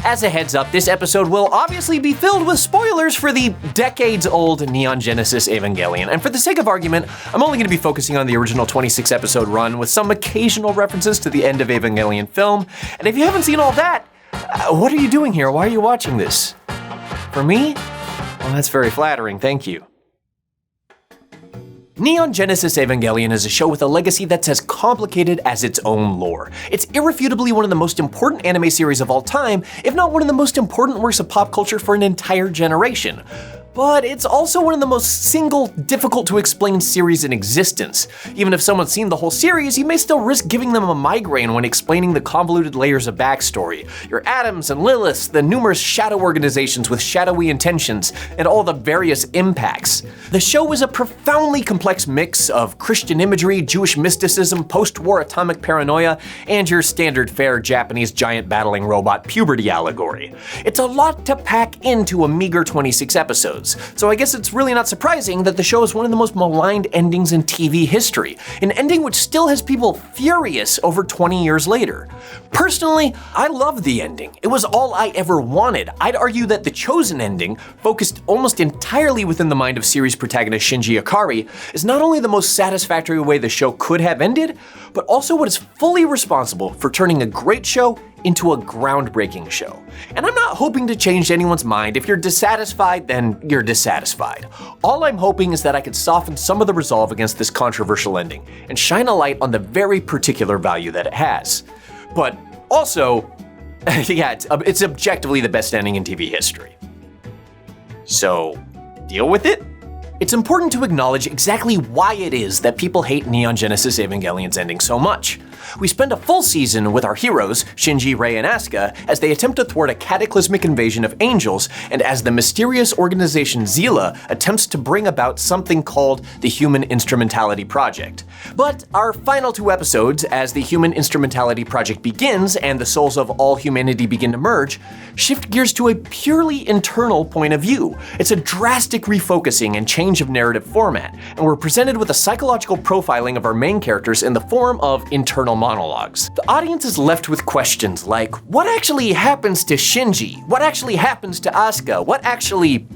As a heads up, this episode will obviously be filled with spoilers for the decades-old Neon Genesis Evangelion, and for the sake of argument, I'm only going to be focusing on the original 26-episode run with some occasional references to the end of Evangelion film, and if you haven't seen all that, what are you doing here? Why are you watching this? For me? Well, that's very flattering, thank you. Neon Genesis Evangelion is a show with a legacy that's as complicated as its own lore. It's irrefutably one of the most important anime series of all time, if not one of the most important works of pop culture for an entire generation. But it's also one of the most single, difficult to explain series in existence. Even if someone's seen the whole series, you may still risk giving them a migraine when explaining the convoluted layers of backstory. Your Atoms and Liliths, the numerous shadow organizations with shadowy intentions, and all the various impacts. The show is a profoundly complex mix of Christian imagery, Jewish mysticism, post-war atomic paranoia, and your standard fare Japanese giant battling robot puberty allegory. It's a lot to pack into a meager 26 episodes. So I guess it's really not surprising that the show is one of the most maligned endings in TV history, an ending which still has people furious over 20 years later. Personally, I love the ending. It was all I ever wanted. I'd argue that the chosen ending, focused almost entirely within the mind of series protagonist Shinji Ikari, is not only the most satisfactory way the show could have ended, but also what is fully responsible for turning a great show into a groundbreaking show. And I'm not hoping to change anyone's mind. If you're dissatisfied, then you're dissatisfied. All I'm hoping is that I could soften some of the resolve against this controversial ending and shine a light on the very particular value that it has. But also, yeah, it's objectively the best ending in TV history. So, deal with it? It's important to acknowledge exactly why it is that people hate Neon Genesis Evangelion's ending so much. We spend a full season with our heroes, Shinji, Rei, and Asuka, as they attempt to thwart a cataclysmic invasion of angels, and as the mysterious organization Zila attempts to bring about something called the Human Instrumentality Project. But our final 2 episodes, as the Human Instrumentality Project begins and the souls of all humanity begin to merge, shift gears to a purely internal point of view. It's a drastic refocusing and change of narrative format, and we're presented with a psychological profiling of our main characters in the form of internal monologues. The audience is left with questions like, what actually happens to Shinji? What actually happens to Asuka? What actually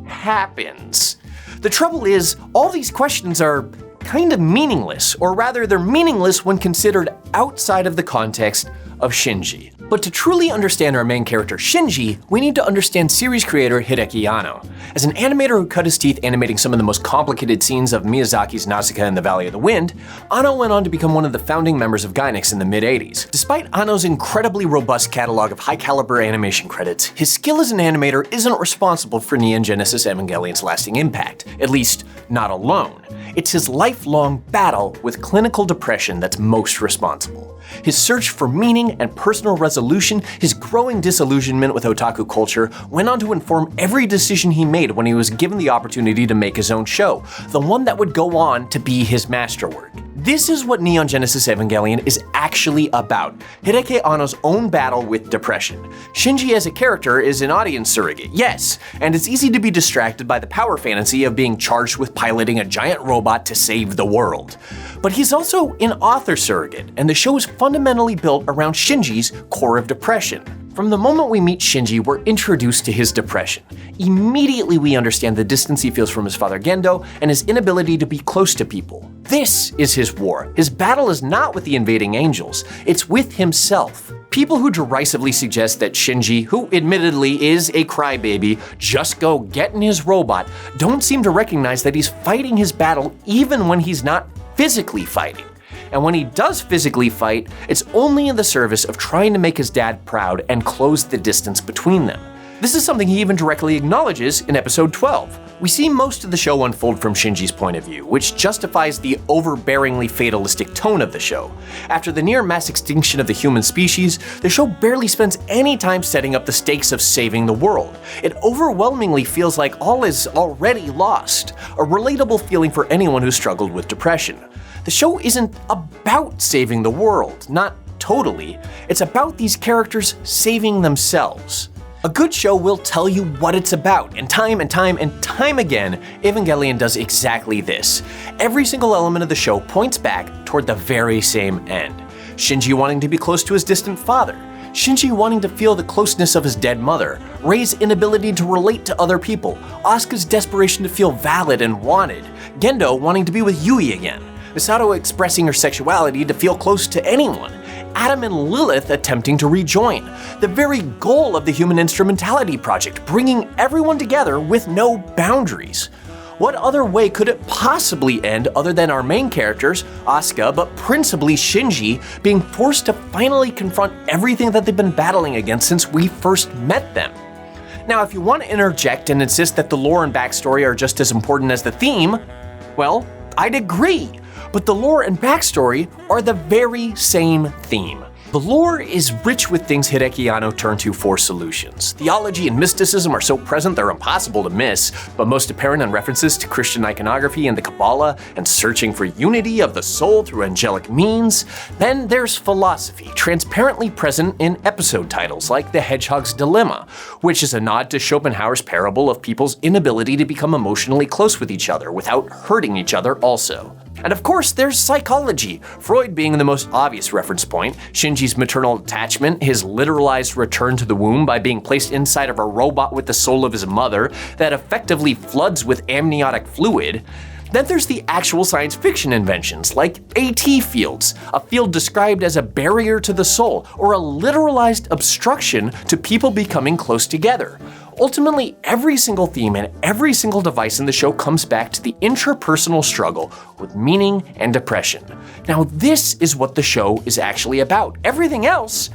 happens? The trouble is, all these questions are kind of meaningless, or rather they're meaningless when considered outside of the context of Shinji. But to truly understand our main character Shinji, we need to understand series creator Hideaki Anno. As an animator who cut his teeth animating some of the most complicated scenes of Miyazaki's Nausicaa and the Valley of the Wind, Anno went on to become one of the founding members of Gainax in the mid-80s. Despite Anno's incredibly robust catalog of high-caliber animation credits, his skill as an animator isn't responsible for Neon Genesis Evangelion's lasting impact, at least not alone. It's his lifelong battle with clinical depression that's most responsible. His search for meaning and personal resolution, his growing disillusionment with otaku culture, went on to inform every decision he made when he was given the opportunity to make his own show, the one that would go on to be his masterwork. This is what Neon Genesis Evangelion is actually about, Hideaki Anno's own battle with depression. Shinji as a character is an audience surrogate, yes, and it's easy to be distracted by the power fantasy of being charged with piloting a giant robot to save the world. But he's also an author surrogate, and the show is fundamentally built around Shinji's core of depression. From the moment we meet Shinji, we're introduced to his depression. Immediately we understand the distance he feels from his father Gendo and his inability to be close to people. This is his war. His battle is not with the invading angels, it's with himself. People who derisively suggest that Shinji, who admittedly is a crybaby, just go get in his robot, don't seem to recognize that he's fighting his battle even when he's not physically fighting. And when he does physically fight, it's only in the service of trying to make his dad proud and close the distance between them. This is something he even directly acknowledges in episode 12. We see most of the show unfold from Shinji's point of view, which justifies the overbearingly fatalistic tone of the show. After the near mass extinction of the human species, the show barely spends any time setting up the stakes of saving the world. It overwhelmingly feels like all is already lost, a relatable feeling for anyone who struggled with depression. The show isn't about saving the world, not totally. It's about these characters saving themselves. A good show will tell you what it's about, and time again, Evangelion does exactly this. Every single element of the show points back toward the very same end. Shinji wanting to be close to his distant father, Shinji wanting to feel the closeness of his dead mother, Rei's inability to relate to other people, Asuka's desperation to feel valid and wanted, Gendo wanting to be with Yui again, Misato expressing her sexuality to feel close to anyone, Adam and Lilith attempting to rejoin, the very goal of the Human Instrumentality Project, bringing everyone together with no boundaries. What other way could it possibly end other than our main characters, Asuka, but principally Shinji, being forced to finally confront everything that they've been battling against since we first met them? Now, if you want to interject and insist that the lore and backstory are just as important as the theme, well, I'd agree. But the lore and backstory are the very same theme. The lore is rich with things Hideaki Anno turned to for solutions. Theology and mysticism are so present they're impossible to miss, but most apparent in references to Christian iconography and the Kabbalah and searching for unity of the soul through angelic means. Then there's philosophy, transparently present in episode titles like The Hedgehog's Dilemma, which is a nod to Schopenhauer's parable of people's inability to become emotionally close with each other without hurting each other also. And of course, there's psychology, Freud being the most obvious reference point, Shinji's maternal attachment, his literalized return to the womb by being placed inside of a robot with the soul of his mother that effectively floods with amniotic fluid. Then there's the actual science fiction inventions, like AT fields, a field described as a barrier to the soul, or a literalized obstruction to people becoming close together. Ultimately, every single theme and every single device in the show comes back to the intrapersonal struggle with meaning and depression. Now, this is what the show is actually about. Everything else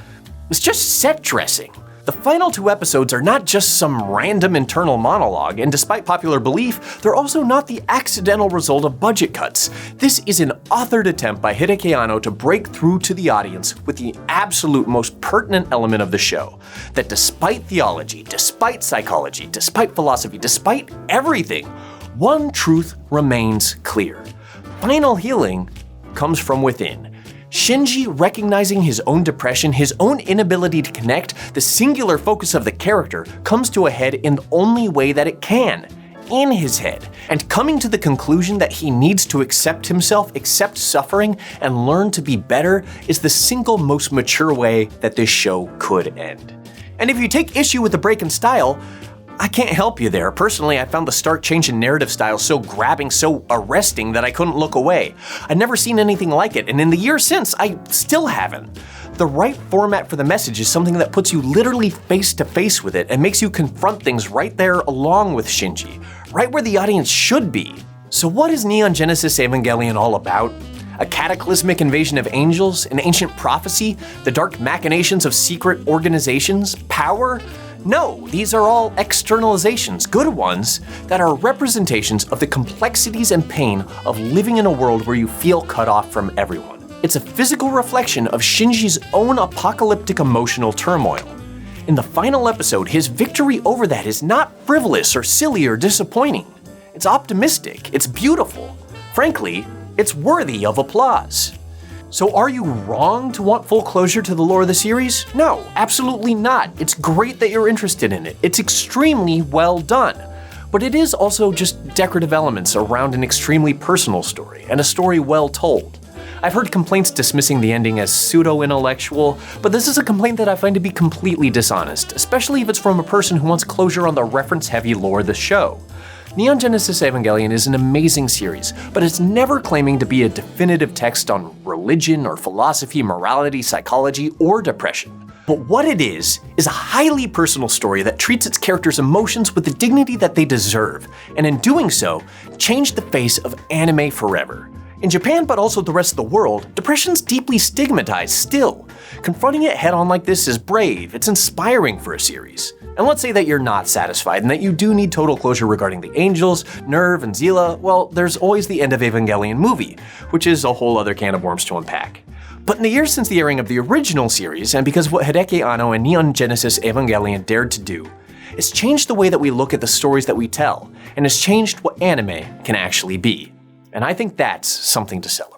is just set dressing. The final 2 episodes are not just some random internal monologue, and despite popular belief, they're also not the accidental result of budget cuts. This is an authored attempt by Hideaki Anno to break through to the audience with the absolute most pertinent element of the show, that despite theology, despite psychology, despite philosophy, despite everything, one truth remains clear. Final healing comes from within. Shinji recognizing his own depression, his own inability to connect, the singular focus of the character comes to a head in the only way that it can, in his head, and coming to the conclusion that he needs to accept himself, accept suffering, and learn to be better is the single most mature way that this show could end. And if you take issue with the break in style, I can't help you there. Personally, I found the stark change in narrative style so grabbing, so arresting that I couldn't look away. I'd never seen anything like it, and in the years since, I still haven't. The right format for the message is something that puts you literally face to face with it and makes you confront things right there along with Shinji, right where the audience should be. So what is Neon Genesis Evangelion all about? A cataclysmic invasion of angels, an ancient prophecy, the dark machinations of secret organizations, power? No, these are all externalizations, good ones, that are representations of the complexities and pain of living in a world where you feel cut off from everyone. It's a physical reflection of Shinji's own apocalyptic emotional turmoil. In the final episode, his victory over that is not frivolous or silly or disappointing. It's optimistic, it's beautiful. Frankly, it's worthy of applause. So are you wrong to want full closure to the lore of the series? No, absolutely not. It's great that you're interested in it. It's extremely well done. But it is also just decorative elements around an extremely personal story, and a story well told. I've heard complaints dismissing the ending as pseudo-intellectual, but this is a complaint that I find to be completely dishonest, especially if it's from a person who wants closure on the reference-heavy lore of the show. Neon Genesis Evangelion is an amazing series, but it's never claiming to be a definitive text on religion or philosophy, morality, psychology, or depression. But what it is a highly personal story that treats its characters' emotions with the dignity that they deserve, and in doing so, changed the face of anime forever. In Japan, but also the rest of the world, depression's deeply stigmatized still. Confronting it head-on like this is brave, it's inspiring for a series. And let's say that you're not satisfied and that you do need total closure regarding the Angels, Nerve, and Zila, well, there's always the End of Evangelion movie, which is a whole other can of worms to unpack. But in the years since the airing of the original series, and because of what Hideaki Anno and Neon Genesis Evangelion dared to do, it's changed the way that we look at the stories that we tell, and has changed what anime can actually be. And I think that's something to celebrate.